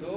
2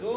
2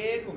1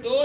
2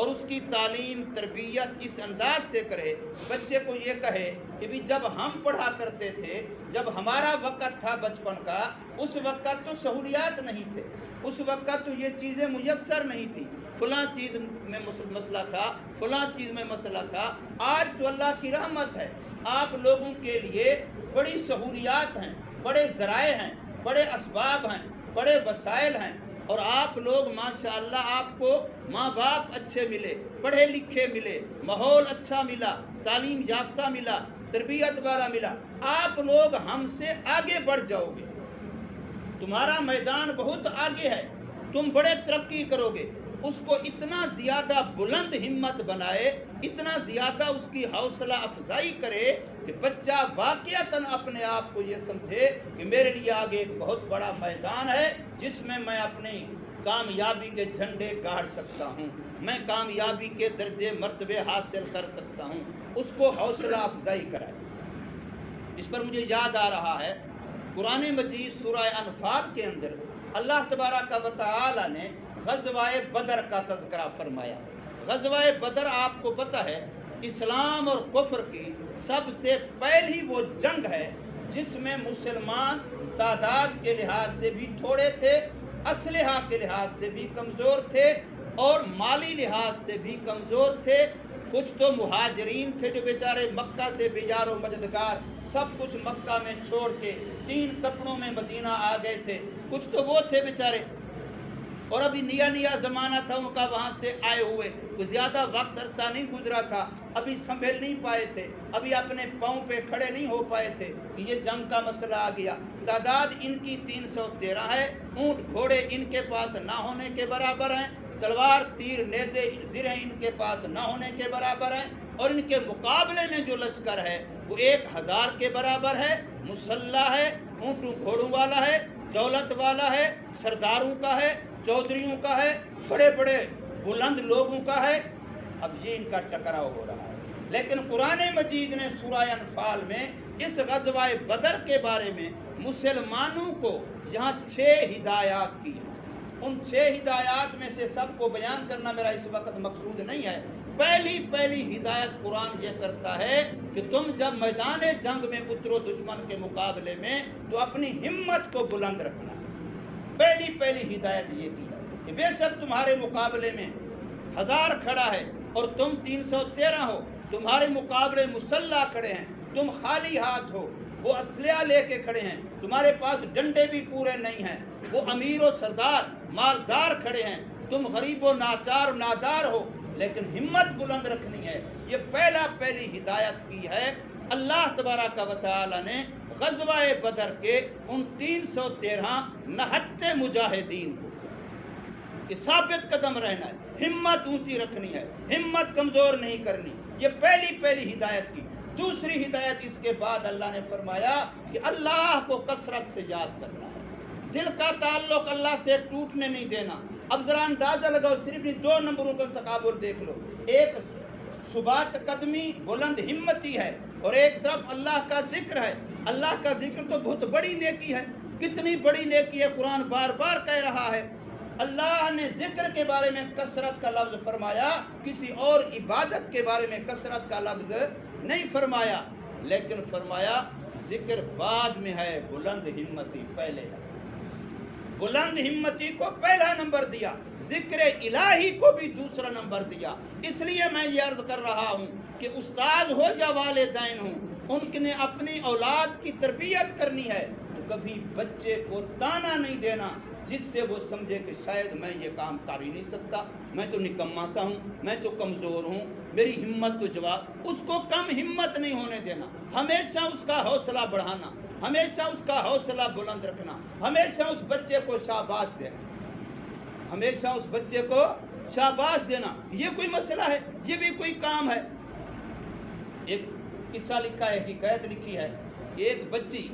اور اس کی تعلیم تربیت اس انداز سے کرے، بچے کو یہ کہے کہ بھی جب ہم پڑھا کرتے تھے، جب ہمارا وقت تھا بچپن کا، اس وقت تو سہولیات نہیں تھے، اس وقت تو یہ چیزیں میسر نہیں تھیں، فلاں چیز میں مسئلہ تھا، فلاں چیز میں مسئلہ تھا۔ آج تو اللہ کی رحمت ہے، آپ لوگوں کے لیے بڑی سہولیات ہیں، بڑے ذرائع ہیں، بڑے اسباب ہیں، بڑے وسائل ہیں، اور آپ لوگ ماشاءاللہ آپ کو ماں باپ اچھے ملے، پڑھے لکھے ملے، ماحول اچھا ملا، تعلیم یافتہ ملا، تربیت والا ملا، آپ لوگ ہم سے آگے بڑھ جاؤ گے، تمہارا میدان بہت آگے ہے، تم بڑے ترقی کرو گے۔ اس کو اتنا زیادہ بلند ہمت بنائے، اتنا زیادہ اس کی حوصلہ افزائی کرے کہ بچہ واقعتاً اپنے آپ کو یہ سمجھے کہ میرے لیے آگے ایک بہت بڑا میدان ہے جس میں میں اپنی کامیابی کے جھنڈے گاڑ سکتا ہوں، میں کامیابی کے درجے مرتبے حاصل کر سکتا ہوں، اس کو حوصلہ افزائی کرائے۔ اس پر مجھے یاد آ رہا ہے قرآن مجید سورہ انفال کے اندر اللہ تبارک و تعالی نے غزوہ بدر کا تذکرہ فرمایا۔ غزوہ بدر آپ کو پتہ ہے اسلام اور کفر کی سب سے پہلی وہ جنگ ہے جس میں مسلمان تعداد کے لحاظ سے بھی تھوڑے تھے، اسلحہ کے لحاظ سے بھی کمزور تھے، اور مالی لحاظ سے بھی کمزور تھے۔ کچھ تو مہاجرین تھے جو بیچارے مکہ سے بیزار و مجدگار سب کچھ مکہ میں چھوڑ کے 3 کپڑوں میں مدینہ آ گئے تھے، کچھ تو وہ تھے بیچارے، اور ابھی نیا زمانہ تھا ان کا وہاں سے آئے ہوئے، کوئی زیادہ وقت عرصہ نہیں گزرا تھا، ابھی سنبھل نہیں پائے تھے، ابھی اپنے پاؤں پہ کھڑے نہیں ہو پائے تھے کہ یہ جنگ کا مسئلہ آ گیا۔ تعداد ان کی 313 ہے، اونٹ گھوڑے ان کے پاس نہ ہونے کے برابر ہیں، تلوار تیر نیزے زرہیں ان کے پاس نہ ہونے کے برابر ہیں، اور ان کے مقابلے میں جو لشکر ہے وہ 1000 کے برابر ہے، مسلح ہے، اونٹوں گھوڑوں والا ہے، دولت والا ہے، سرداروں کا ہے، چودھریوں کا ہے، بڑے بڑے بلند لوگوں کا ہے۔ اب یہ ان کا ٹکراؤ ہو رہا ہے، لیکن قرآن مجید نے سورہ انفال میں اس غزوہ بدر کے بارے میں مسلمانوں کو یہاں 6 ہدایات کی۔ ان 6 ہدایات میں سے سب کو بیان کرنا میرا اس وقت مقصود نہیں ہے۔ پہلی ہدایت قرآن یہ کرتا ہے کہ تم جب میدان جنگ میں اترو دشمن کے مقابلے میں تو اپنی ہمت کو بلند رکھنا۔ پہلی ہدایت یہ کی ہے کہ بے شک تمہارے مقابلے میں 1000 کھڑا ہے اور تم 313 ہو، تمہارے مقابلے مسلح کھڑے ہیں، تم خالی ہاتھ ہو، وہ اسلحہ لے کے کھڑے ہیں، تمہارے پاس ڈنڈے بھی پورے نہیں ہیں، وہ امیر و سردار مالدار کھڑے ہیں، تم غریب و ناچار و نادار ہو، لیکن ہمت بلند رکھنی ہے۔ یہ پہلی ہدایت کی ہے اللہ تبارک و تعالی نے غزوہ بدر کے ان 313 نہتے مجاہدین کو کہ ثابت قدم رہنا ہے، ہمت اونچی رکھنی ہے، ہمت کمزور نہیں کرنی۔ یہ پہلی ہدایت کی۔ دوسری ہدایت اس کے بعد اللہ نے فرمایا کہ اللہ کو کثرت سے یاد کرنا ہے، دل کا تعلق اللہ سے ٹوٹنے نہیں دینا۔ اب ذرا اندازہ لگاؤ، صرف 2 نمبروں کا تقابل دیکھ لو، ایک ثبات قدمی بلند ہمتی ہے اور ایک طرف اللہ کا ذکر ہے۔ اللہ کا ذکر تو بہت بڑی نیکی ہے، کتنی بڑی نیکی ہے، قرآن بار بار کہہ رہا ہے۔ اللہ نے ذکر کے بارے میں کثرت کا لفظ فرمایا، کسی اور عبادت کے بارے میں کثرت کا لفظ نہیں فرمایا، لیکن فرمایا ذکر بعد میں ہے، بلند ہمتی پہلے ہے۔ بلند ہمتی کو پہلا نمبر دیا، ذکر الہی کو بھی دوسرا نمبر دیا۔ اس لیے میں یہ عرض کر رہا ہوں کہ استاد ہو یا والدین ہوں، ان نے اپنی اولاد کی تربیت کرنی ہے تو کبھی بچے کو تانا نہیں دینا جس سے وہ سمجھے کہ شاید میں یہ کام کر ہی نہیں سکتا، میں تو نکما سا ہوں، میں تو کمزور ہوں، میری ہمت تو جواب۔ اس کو کم ہمت نہیں ہونے دینا، ہمیشہ اس کا حوصلہ بڑھانا، ہمیشہ اس کا حوصلہ بلند رکھنا، ہمیشہ اس بچے کو شاباش دینا، ہمیشہ اس بچے کو شاباش دینا۔ یہ کوئی مسئلہ ہے، یہ بھی کوئی کام ہے۔ ایک قصہ لکھا ہے، حکایت لکھی ہے کہ ایک بچی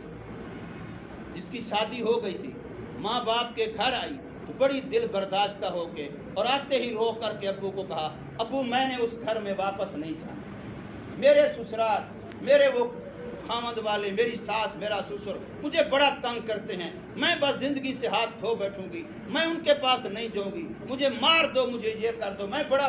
جس کی شادی ہو گئی تھی، ماں باپ کے گھر آئی تو بڑی دل برداشتہ ہو کے اور آتے ہی رو کر کے ابو کو کہا، ابو میں نے اس گھر میں واپس نہیں جانا، میرے سسرال، میرے وہ خامد والے، میری ساس، میرا سسر مجھے بڑا تنگ کرتے ہیں، میں بس زندگی سے ہاتھ دھو بیٹھوں گی، میں ان کے پاس نہیں جاؤں گی، مجھے مار دو، مجھے یہ کر دو، میں بڑا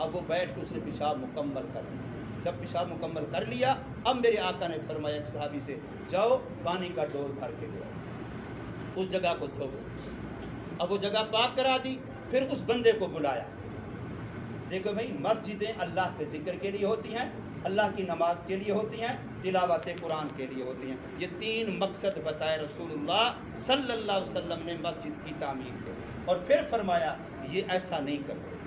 اب وہ بیٹھ کے اس نے پیشاب مکمل کر لیا۔ جب پیشاب مکمل کر لیا، اب میرے آقا نے فرمایا ایک صحابی سے، جاؤ پانی کا ڈول بھر کے لو، اس جگہ کو دھو۔ اب وہ جگہ پاک کرا دی، پھر اس بندے کو بلایا۔ دیکھو بھائی، مسجدیں اللہ کے ذکر کے لیے ہوتی ہیں، اللہ کی نماز کے لیے ہوتی ہیں، تلاوت قرآن کے لیے ہوتی ہیں۔ یہ 3 مقصد بتائے رسول اللہ صلی اللہ علیہ وسلم نے مسجد کی تعمیر کے، اور پھر فرمایا یہ ایسا نہیں کرتے۔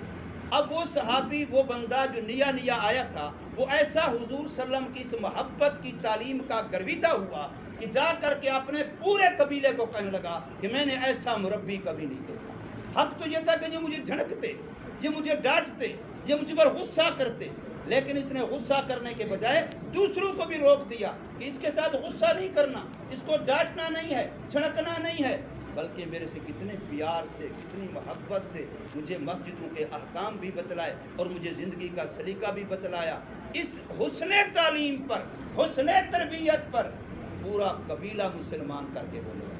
اب وہ صحابی، وہ بندہ جو نیا آیا تھا، وہ ایسا حضور صلی اللہ علیہ وسلم کی اس محبت کی تعلیم کا گرویدہ ہوا کہ جا کر کے اپنے پورے قبیلے کو کہنے لگا کہ میں نے ایسا مربی کبھی نہیں دیکھا۔ حق تو یہ تھا کہ یہ مجھے جھڑکتے، یہ مجھے ڈانٹتے، یہ مجھ پر غصہ کرتے، لیکن اس نے غصہ کرنے کے بجائے دوسروں کو بھی روک دیا کہ اس کے ساتھ غصہ نہیں کرنا، اس کو ڈانٹنا نہیں ہے، جھڑکنا نہیں ہے، بلکہ میرے سے کتنے پیار سے، کتنی محبت سے مجھے مسجدوں کے احکام بھی بتلائے اور مجھے زندگی کا سلیقہ بھی بتلایا۔ اس حسن تعلیم پر، حسن تربیت پر پورا قبیلہ مسلمان کر کے بولے۔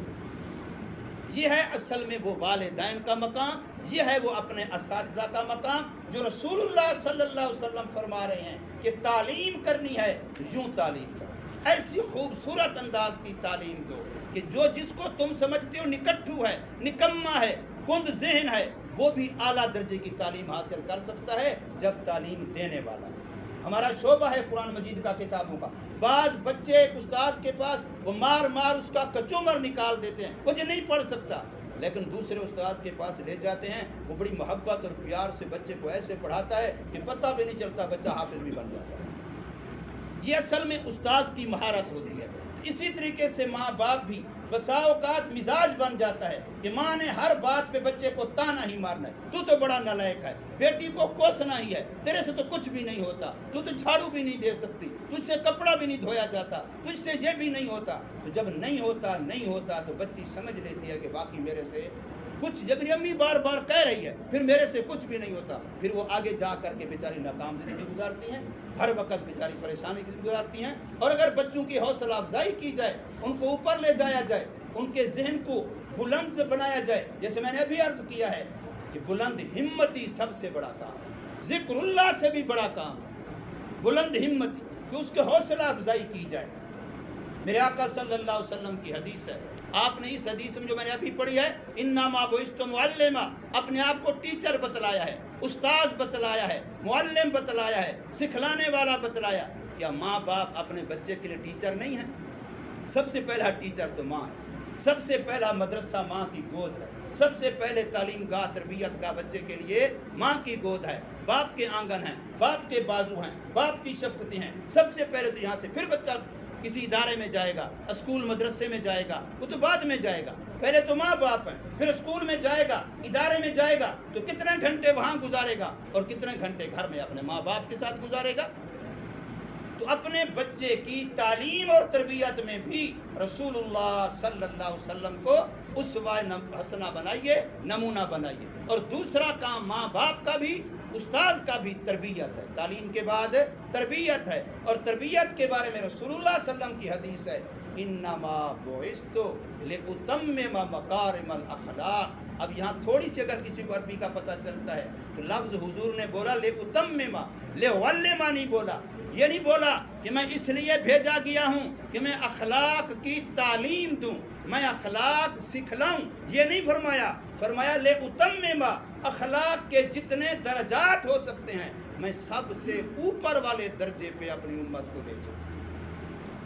یہ ہے اصل میں وہ والدین کا مقام، یہ ہے وہ اپنے اساتذہ کا مقام، جو رسول اللہ صلی اللہ علیہ وسلم فرما رہے ہیں کہ تعلیم کرنی ہے تو یوں تعلیم کرو، ایسی خوبصورت انداز کی تعلیم دو کہ جو جس کو تم سمجھتے ہو نکٹھو ہے، نکما ہے، کند ذہن ہے، وہ بھی اعلیٰ درجے کی تعلیم حاصل کر سکتا ہے جب تعلیم دینے والا ہے۔ ہمارا شعبہ ہے قرآن مجید کا، کتابوں کا۔ بعض بچے ایک استاذ کے پاس وہ مار اس کا کچومر نکال دیتے ہیں، وہ جو نہیں پڑھ سکتا، لیکن دوسرے استاذ کے پاس لے جاتے ہیں، وہ بڑی محبت اور پیار سے بچے کو ایسے پڑھاتا ہے کہ پتہ بھی نہیں چلتا، بچہ حافظ بھی بن جاتا ہے۔ یہ اصل میں استاذ کی مہارت ہوتی ہے۔ اسی طریقے سے ماں باپ بھی بسا اوقات مزاج بن جاتا ہے کہ ماں نے ہر بات پہ بچے کو تانا ہی مارنا ہے، تو بڑا نالائق ہے، بیٹی کو کوسنا ہی ہے، تیرے سے تو کچھ بھی نہیں ہوتا، تو جھاڑو بھی نہیں دے سکتی، تجھ سے کپڑا بھی نہیں دھویا جاتا، تجھ سے یہ بھی نہیں ہوتا۔ تو جب نہیں ہوتا تو بچی سمجھ لیتی ہے کہ باقی میرے سے کچھ، جب میری امی بار بار کہہ رہی ہے پھر میرے سے کچھ بھی نہیں ہوتا، پھر وہ آگے جا کر کے بیچاری ناکام زندگی گزارتی ہیں، ہر وقت بیچاری پریشانی گزارتی ہیں۔ اور اگر بچوں کی حوصلہ افزائی کی جائے، ان کو اوپر لے جایا جائے، ان کے ذہن کو بلند بنایا جائے، جیسے میں نے ابھی عرض کیا ہے کہ بلند ہمتی سب سے بڑا کام ہے، ذکر اللہ سے بھی بڑا کام ہے بلند ہمتی، کہ اس کے حوصلہ افزائی کی جائے۔ میرے آقا صلی اللہ علیہ وسلم کی حدیث ہے، آپ نے اس حدیث میں جو میں نے ابھی پڑھی ہے، انما بعثت معلما، اپنے آپ کو ٹیچر بتلایا ہے، استاذ بتلایا ہے، معلم بتلایا ہے، سکھلانے والا بتلایا۔ کیا ماں باپ اپنے بچے کے لیے ٹیچر نہیں ہیں؟ سب سے پہلا ٹیچر تو ماں ہے، سب سے پہلا مدرسہ ماں کی گود ہے، سب سے پہلے تعلیم گاہ، تربیت گاہ بچے کے لیے ماں کی گود ہے، باپ کے آنگن ہیں، باپ کے بازو ہیں، باپ کی شفقتیں ہیں۔ سب سے پہلے تو یہاں سے پھر بچہ کسی ادارے میں جائے گا، اسکول مدرسے میں جائے گا، وہ تو بعد میں جائے گا، پہلے تو ماں باپ ہیں، پھر اسکول میں جائے گا، ادارے میں جائے گا، تو کتنے گھنٹے وہاں گزارے گا اور کتنے گھنٹے گھر میں اپنے ماں باپ کے ساتھ گزارے گا۔ تو اپنے بچے کی تعلیم اور تربیت میں بھی رسول اللہ صلی اللہ علیہ وسلم کو اسوہ حسنہ بنائیے، نمونہ بنائیے۔ اور دوسرا کام ماں باپ کا بھی، استاذ کا بھی تربیت ہے، تعلیم کے بعد تربیت ہے۔ اور تربیت کے بارے میں رسول اللہ صلی اللہ علیہ وسلم کی حدیث ہے، انما بعثت لاتمم مکارم الاخلاق۔ اب یہاں تھوڑی سی اگر کسی کو عربی کا پتہ چلتا ہے تو لفظ حضور نے بولا لاتمم، لعلم نہیں بولا، یہ نہیں بولا کہ میں اس لیے بھیجا گیا ہوں کہ میں اخلاق کی تعلیم دوں، میں اخلاق سکھلاؤں، یہ نہیں فرمایا۔ فرمایا لاتمم، اخلاق کے جتنے درجات ہو سکتے ہیں میں سب سے اوپر والے درجے پہ اپنی امت کو لے جاؤں،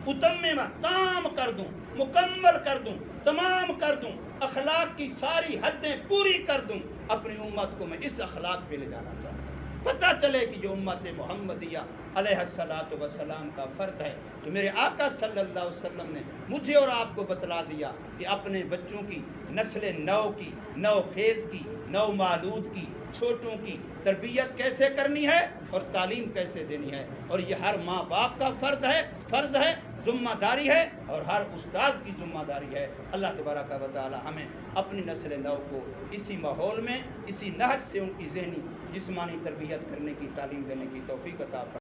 اتمم، تام کر دوں، مکمل کر دوں، تمام کر دوں، اخلاق کی ساری حدیں پوری کر دوں۔ اپنی امت کو میں اس اخلاق پہ لے جانا چاہتا ہوں، پتہ چلے کہ جو امت محمدیہ علیہ السلام کا فرد ہے۔ تو میرے آقا صلی اللہ علیہ وسلم نے مجھے اور آپ کو بتلا دیا کہ اپنے بچوں کی نسل نو کی، نو خیز کی، نو مالود کی، چھوٹوں کی تربیت کیسے کرنی ہے اور تعلیم کیسے دینی ہے۔ اور یہ ہر ماں باپ کا فرض ہے، ذمہ داری ہے، اور ہر استاذ کی ذمہ داری ہے۔ اللہ تبارک و تعالی ہمیں اپنی نسل نو کو اسی ماحول میں، اسی نہج سے ان کی ذہنی جسمانی تربیت کرنے کی، تعلیم دینے کی توفیق عطا فرمائے۔